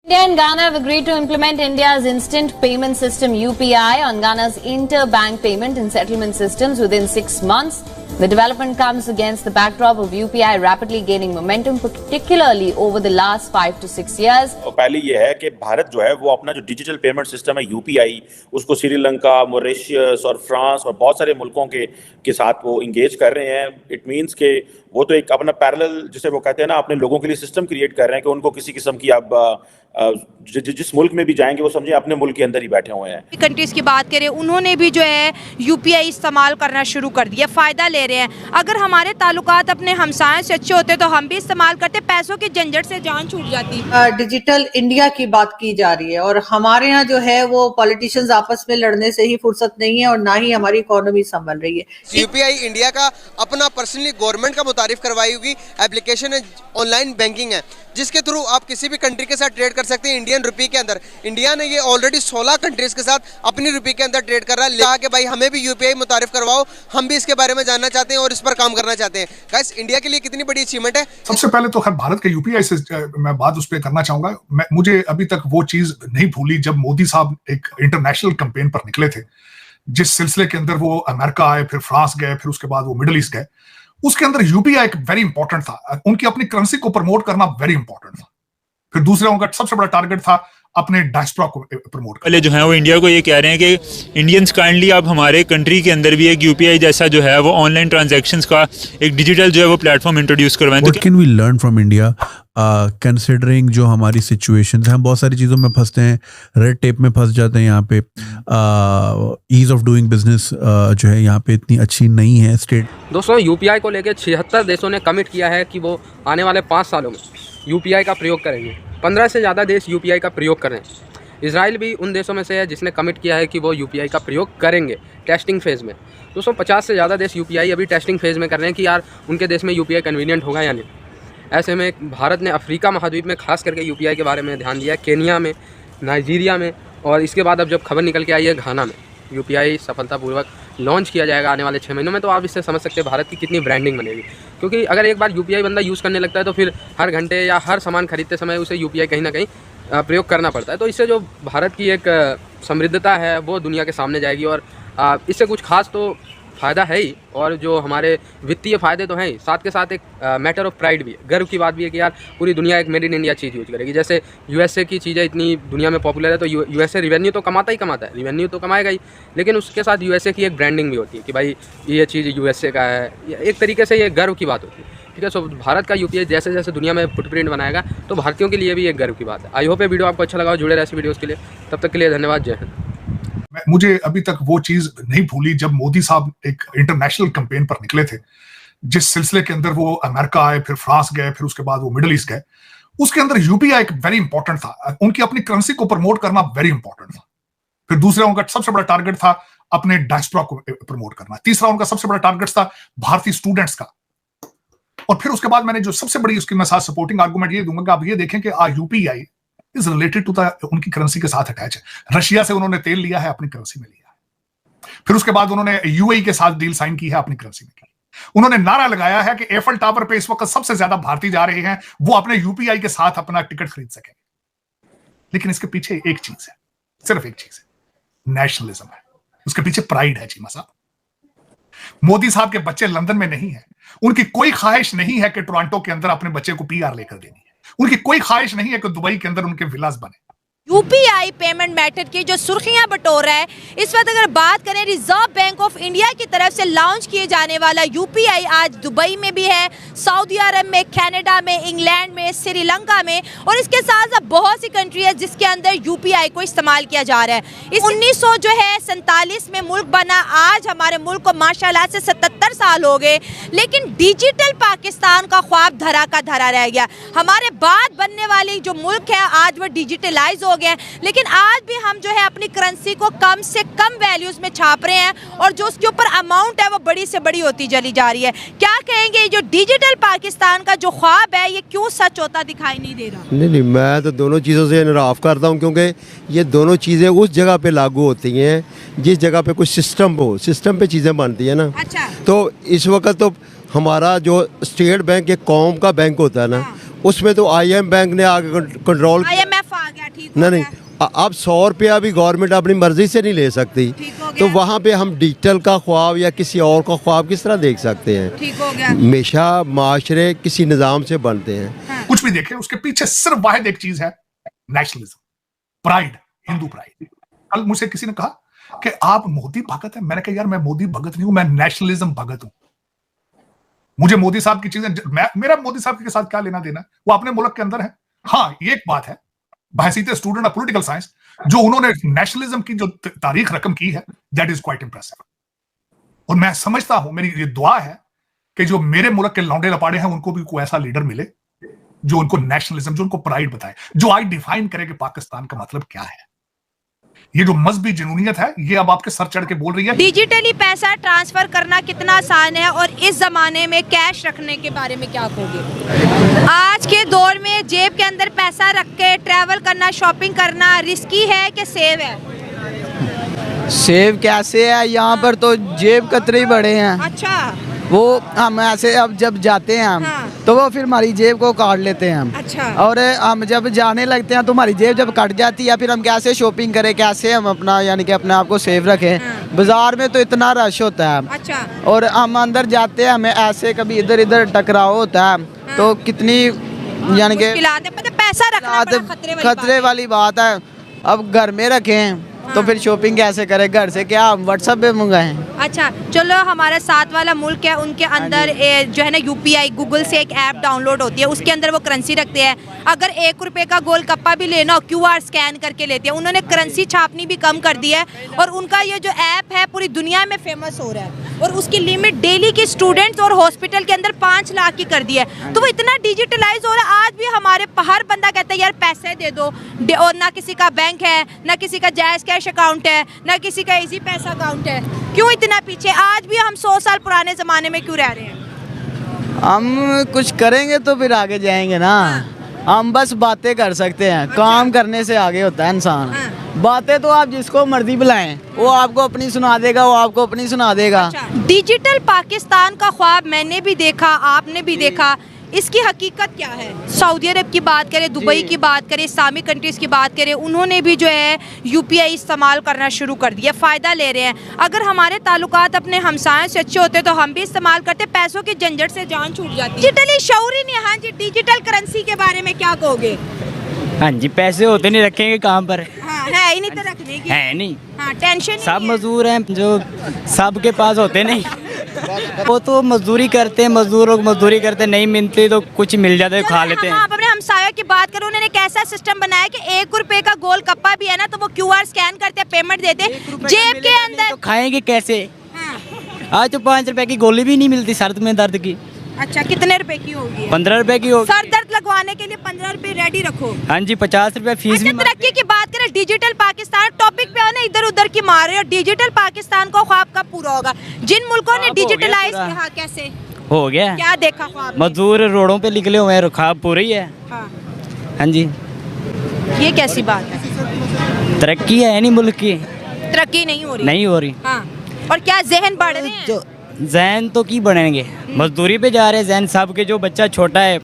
India and Ghana have agreed to implement India's instant payment system UPI on Ghana's interbank payment and settlement systems within 6 months. The development comes against the backdrop of UPI rapidly gaining momentum, particularly over the last 5 to 6 years. पहले ये है कि भारत जो है वो अपना जो digital payment system है यूपीआई उसको श्रीलंका, मॉरिशस और फ्रांस और बहुत सारे मुल्कों के साथ वो इंगेज कर रहे हैं. इट मींस के वो तो एक अपना पैरेलल जिसे वो कहते हैं ना अपने लोगों के लिए सिस्टम क्रिएट कर रहे हैं कि उनको किसी किस्म की अब जिस मुल्क में भी जाएंगे वो समझे अपने मुल्क के अंदर ही बैठे हुए हैं. कंट्रीज की बात करें उन्होंने भी जो है यूपीआई इस्तेमाल करना शुरू कर दिया, फ़ायदा ले रहे हैं. अगर हमारे ताल्लुकात अपने हमसायों से अच्छे होते तो हम भी इस्तेमाल करते, पैसों के झंझट से जान छूट जाती. डिजिटल इंडिया की बात की जा रही है और हमारे यहाँ जो है वो पॉलिटिशियंस आपस में लड़ने से ही फुर्सत नहीं है और ना ही हमारी इकोनॉमी संभल रही है. यूपीआई इंडिया का अपना पर्सनली गवर्नमेंट का मुतारिफ करवाई हुई एप्लीकेशन है, ऑनलाइन बैंकिंग है जिसके थ्रू आप किसी भी कंट्री के साथ ट्रेड कर सकते हैं इंडियन रुपी के अंदर. इंडिया ने ये ऑलरेडी 16 कंट्रीज के साथ अपनी रुपी के अंदर ट्रेड कर रहा है. कहा कि भाई हमें भी यूपीआई मुतारिफ करवाओ, हम भी इसके बारे में जानना चाहते हैं और इस पर काम करना चाहते हैं. गाइस इंडिया के लिए कितनी बड़ी अचीवमेंट है. सबसे पहले तो खैर भारत के यूपीआई से मैं बात उस पर करना चाहूंगा. मुझे अभी तक वो चीज नहीं भूली जब मोदी साहब एक इंटरनेशनल कैंपेन पर निकले थे, जिस सिलसिले के अंदर वो अमेरिका आए, फिर फ्रांस गए, फिर उसके बाद वो मिडिल ईस्ट गए. उसके अंदर यूपीआई एक वेरी इंपॉर्टेंट था. उनकी अपनी करेंसी को प्रमोट करना वेरी इंपॉर्टेंट था. फिर दूसरा उनका सबसे बड़ा टारगेट था अपने डायस्पोरा को प्रमोट पहले जो है वो इंडिया को ये कह रहे हैं कि इंडियंस काइंडली आप हमारे कंट्री के अंदर भी एक यूपीआई जैसा जो है वो ऑनलाइन ट्रांजैक्शंस का एक डिजिटल जो है वो प्लेटफॉर्म इंट्रोड्यूस करवाएं. What can we learn from India considering जो हमारी सिचुएशन है. हम बहुत सारी चीज़ों में फंसते हैं, रेड टेप में फंस जाते हैं. यहाँ पे ईज ऑफ डूइंग बिजनेस जो है यहाँ पे इतनी अच्छी नहीं है. स्टेट दोस्तों यूपीआई को लेकर 76 देशों ने कमिट किया है कि वो आने वाले 5 सालों में यूपीआई का प्रयोग करेंगे. 15 से ज़्यादा देश यूपीआई का प्रयोग करें. इजराइल भी उन देशों में से है जिसने कमिट किया है कि वो यूपीआई का प्रयोग करेंगे टेस्टिंग फेज़ में. दोस्तों 50 से ज़्यादा देश यूपीआई अभी टेस्टिंग फेज़ में कर रहे हैं कि यार उनके देश में यूपीआई कन्वीनियंट होगा या नहीं. ऐसे में भारत ने अफ्रीका महाद्वीप में खास करके यूपीआई के बारे में ध्यान दिया है. केनिया में, नाइजीरिया में और इसके बाद अब जब खबर निकल के आई है घाना में यूपीआई सफलतापूर्वक लॉन्च किया जाएगा आने वाले 6 महीनों में. तो आप इससे समझ सकते हैं भारत की कितनी ब्रांडिंग बनेगी. क्योंकि अगर एक बार यूपीआई बंदा यूज़ करने लगता है तो फिर हर घंटे या हर सामान खरीदते समय उसे यूपीआई कहीं ना कहीं प्रयोग करना पड़ता है. तो इससे जो भारत की एक समृद्धता है वो दुनिया के सामने जाएगी और इससे कुछ खास तो फ़ायदा है ही और जो हमारे वित्तीय फ़ायदे तो हैं ही, साथ के साथ एक मैटर ऑफ प्राइड भी है, गर्व की बात भी है कि यार पूरी दुनिया एक made in India cheese use करेगी. जैसे यूएसए की चीज़ें इतनी दुनिया में पॉपुलर है तो यूएसए रिवेन्यू तो कमाता ही कमाता है, रिवेन्यू तो कमाएगा ही, लेकिन उसके साथ यूएसए की एक ब्रांडिंग भी होती है कि भाई ये चीज़ यूएसए का है. एक तरीके से ये गर्व की बात होती है. ठीक है, सो भारत का यूपीआई जैसे जैसे दुनिया में फुटप्रिंट बनाएगा तो भारतीयों के लिए भी एक गर्व की बात है. आई होप ये वीडियो आपको अच्छा लगा, जुड़े रहे ऐसी वीडियोज़ के लिए. तब तक के लिए धन्यवाद. जय हिंद. मुझे अभी तक वो चीज नहीं भूली जब मोदी साहब एक इंटरनेशनल कैंपेन पर निकले थे, जिस सिलसिले के अंदर वो अमेरिका आए, फिर फ्रांस गए, फिर उसके बाद वो मिडिल ईस्ट गए. उसके अंदर यूपीआई एक वेरी इंपॉर्टेंट था. उनकी अपनी करेंसी को प्रमोट करना वेरी इंपॉर्टेंट था. फिर दूसरा उनका सबसे बड़ा टारगेट था अपने डायस्पोरा को प्रमोट करना. तीसरा उनका सबसे बड़ा टारगेट था भारतीय स्टूडेंट्स का. और फिर उसके बाद मैंने जो सबसे बड़ी उसके मैं साथ सपोर्टिंग आर्गूमेंट ये दूंगा कि आप ये देखें कि UPI is related to the उनकी करेंसी के साथ अटैच है. रशिया से उन्होंने तेल लिया है, अपनी करेंसी में लिया है. फिर उसके बाद उन्होंने यूएई के साथ डील साइन की है, अपनी करेंसी में की. उन्होंने नारा लगाया है कि एफएल टावर पे इस वक्त सबसे ज्यादा भारतीय जा रहे हैं, वो अपने यूपीआई के साथ अपना टिकट खरीद सकें. लेकिन इसके पीछे एक चीज है, सिर्फ एक चीज है, नेशनलिज्म है. उसके पीछे प्राइड है. चीमा साहब, मोदी साहब के बच्चे लंदन में नहीं है. उनकी कोई ख्वाहिश नहीं है कि टोरंटो के अंदर अपने बच्चे को पीआर लेकर देनी है. उनकी कोई ख्वाहिश नहीं है कि दुबई के अंदर उनके विलास बने. यूपीआई पेमेंट मेथड की जो सुर्खियां बटोर रहा है इस वक्त, अगर बात करें रिजर्व बैंक ऑफ इंडिया की तरफ से लॉन्च किए जाने वाला यूपीआई आज दुबई में भी है, सऊदी अरब में, कनाडा में, इंग्लैंड में, श्रीलंका में और इसके साथ साथ बहुत सी कंट्री है जिसके अंदर यूपीआई को इस्तेमाल किया जा रहा है. इस 1947 में मुल्क बना, आज हमारे मुल्क को माशाल्लाह से 77 साल हो गए, लेकिन डिजिटल पाकिस्तान का ख्वाब धरा का धरा रह गया. हमारे बाद बनने वाली जो मुल्क है आज वो डिजिटलाइज हो गए, लेकिन आज भी हम जो है अपनी करेंसी को कम से कम वैल्यूज में छाप रहे हैं और जो उसके ऊपर अमाउंट है वो बड़ी से बड़ी होती चली जा रही है. क्या कहेंगे, ये जो डिजिटल पाकिस्तान का जो ख्वाब है ये क्यों सच होता दिखाई नहीं दे रहा? नहीं, मैं तो दोनों चीज़ों से इनराफ करता हूँ क्योंकि ये दोनों चीज़ें उस जगह पे लागू होती हैं जिस जगह पे कुछ सिस्टम हो, सिस्टम पे चीज़ें बनती है ना. अच्छा. तो इस वक्त तो हमारा जो स्टेट बैंक एक कौम का बैंक होता है ना, उसमें तो आईएम बैंक ने आगे कंट्रोल, IMF आ गया, नहीं अब 100 रुपया भी गवर्नमेंट अपनी मर्जी से नहीं ले सकती, तो वहाँ पे हम डिजिटल का ख्वाब या किसी और का ख्वाब किस तरह देख सकते हैं? ठीक हो गया। हमेशा माशरे किसी निज़ाम से बनते हैं। कुछ भी देखें, उसके पीछे सिर्फ वाहिद एक चीज है, नेशनलिज्म, प्राइड, हिंदू प्राइड। कल मुझसे किसी ने कहा कि आप मोदी भगत हैं। मैंने कहा यार मैं मोदी भगत नहीं हूं, मैं नेशनलिज्म भगत हूं। मुझे मोदी साहब की चीजें, मेरा मोदी साहब के साथ क्या लेना देना है, वो अपने मुल्क के अंदर है। हाँ, ये एक बात है, बहसीत स्टूडेंट ऑफ पॉलिटिकल साइंस, जो उन्होंने नेशनलिज्म की जो तारीख रकम की है, दैट इज क्वाइट इंप्रेसिव। और मैं समझता हूं, मेरी ये दुआ है कि जो मेरे मुल्क के लौंडे लपाड़े हैं, उनको भी कोई ऐसा लीडर मिले जो उनको नेशनलिज्म, जो उनको प्राइड बताए, जो आज डिफाइन करे कि पाकिस्तान का मतलब क्या है। ये जो मजहबी जुनूनियत है, ये अब आपके सर चढ़ के बोल रही है। डिजिटली पैसा ट्रांसफर करना कितना आसान है, और इस जमाने में कैश रखने के बारे में क्या कहोगे? आज के दौर में जेब के अंदर पैसा रख के ट्रैवल करना, शॉपिंग करना रिस्की है कि सेव है? सेव कैसे है, यहाँ पर तो जेब कतरे ही बड़े हैं। अच्छा, वो हम ऐसे अब जब जाते हैं हम, तो वो फिर हमारी जेब को काट लेते हैं हम। अच्छा। और हम जब जाने लगते हैं तो हमारी जेब जब कट जाती है, फिर हम कैसे शॉपिंग करें, कैसे हम अपना यानी कि अपने आप को सेव रखें? बाजार में तो इतना रश होता है। अच्छा। और हम अंदर जाते हैं, हमें ऐसे कभी इधर इधर टकराव होता है, तो कितनी यानी कि पैसा रखना खतरे वाली बात है। अब घर में रखें तो फिर शॉपिंग कैसे करें? घर से क्या व्हाट्सएप पे मंगाएं? अच्छा, चलो हमारा साथ वाला मुल्क है, उनके अंदर जो है ना यूपीआई, गूगल से एक ऐप डाउनलोड होती है, उसके अंदर वो करेंसी रखते हैं। अगर 1 रुपए का गोल कप्पा भी लेना हो, QR स्कैन करके लेते हैं। उन्होंने करेंसी छापनी भी कम कर दी है, और उनका ये जो ऐप है पूरी दुनिया में फेमस हो रहा है, और उसकी लिमिट डेली के स्टूडेंट्स और हॉस्पिटल के अंदर 5 लाख की कर दी है। तो वो इतना डिजिटलाइज हो रहा है। आज भी हमारे हर बंदा कहता है यार पैसे दे दो, और ना किसी का बैंक है, ना किसी का जायज़ कैश अकाउंट है, ना किसी का इजी पैसा अकाउंट है। क्यों इतना पीछे? आज भी हम 100 साल पुराने ज़माने में क्यों रह रहे हैं? हम कुछ करेंगे तो फिर आगे जाएंगे ना। हम बस बातें कर सकते हैं। काम करने से आगे होता है इंसान। बातें तो आप जिसको मर्जी बुलाएं, वो आपको अपनी सुना देगा, वो आपको अपनी सुना देगा। डिजिटल पाकिस्तान का ख्वाब मैंने भी देखा, आपने भी देखा, इसकी हकीकत क्या है? सऊदी अरब की बात करें, दुबई की बात करें, इस्लामिक कंट्रीज़ की बात करें, उन्होंने भी जो है यूपीआई इस्तेमाल करना शुरू कर दिया, फ़ायदा ले रहे हैं। अगर हमारे ताल्लुकात अपने हमसायों से अच्छे होते तो हम भी इस्तेमाल करते, पैसों के झंझट से जान छूट जाती। डिजिटली शऊर ही नहीं। हाँ जी, डिजिटल करेंसी के बारे में क्या कहोगे? हाँ जी, पैसे होते नहीं, रखेंगे कहाँ पर? हाँ, है ही नहीं तो रखने की है नहीं। हाँ, टेंशन सब मजदूर हैं जो सबके पास होते नहीं। वो तो मजदूरी करते हैं, मजदूर लोग मजदूरी करते नहीं, मिलते तो कुछ मिल जाते खा लेते हैं। आप अपने हमसायों की बात करो, उन्होंने कैसा सिस्टम बनाया कि 1 रुपए का गोल कप्पा भी है ना, तो वो QR स्कैन करते हैं, पेमेंट देते हैं जेब के अंदर। तो खाएंगे कैसे? आज तो 5 रुपए की गोली भी नहीं मिलती सर में दर्द की। अच्छा, कितने रुपए की होगी? 15 रुपए की होगी। सर दर्द लगवाने के लिए 15 रुपए रेडी रखो। हाँ जी, 50 रुपए फीस भी। तरक्की की बात करें, डिजिटल पाकिस्तान टॉपिक पे ना इधर उधर की मार रहे हो। डिजिटल पाकिस्तान को ख्वाब कब पूरा होगा? जिन मुल्कों ने डिजिटलाइज किया, कैसे हो गया? क्या देखा ख्वाब? मजदूर रोडों पे निकले हुए हैं, ख्वाब पूरा ही है। हाँ जी, ये कैसी बात है? तरक्की है नहीं मुल्क की, तरक्की नहीं हो रही। नहीं हो रही। हाँ, और क्या जहन बढ़ रहे हैं? जहन तो की बढ़ेंगे, मजदूरी पे जा रहे हैं जहन। सब के जो बच्चा छोटा है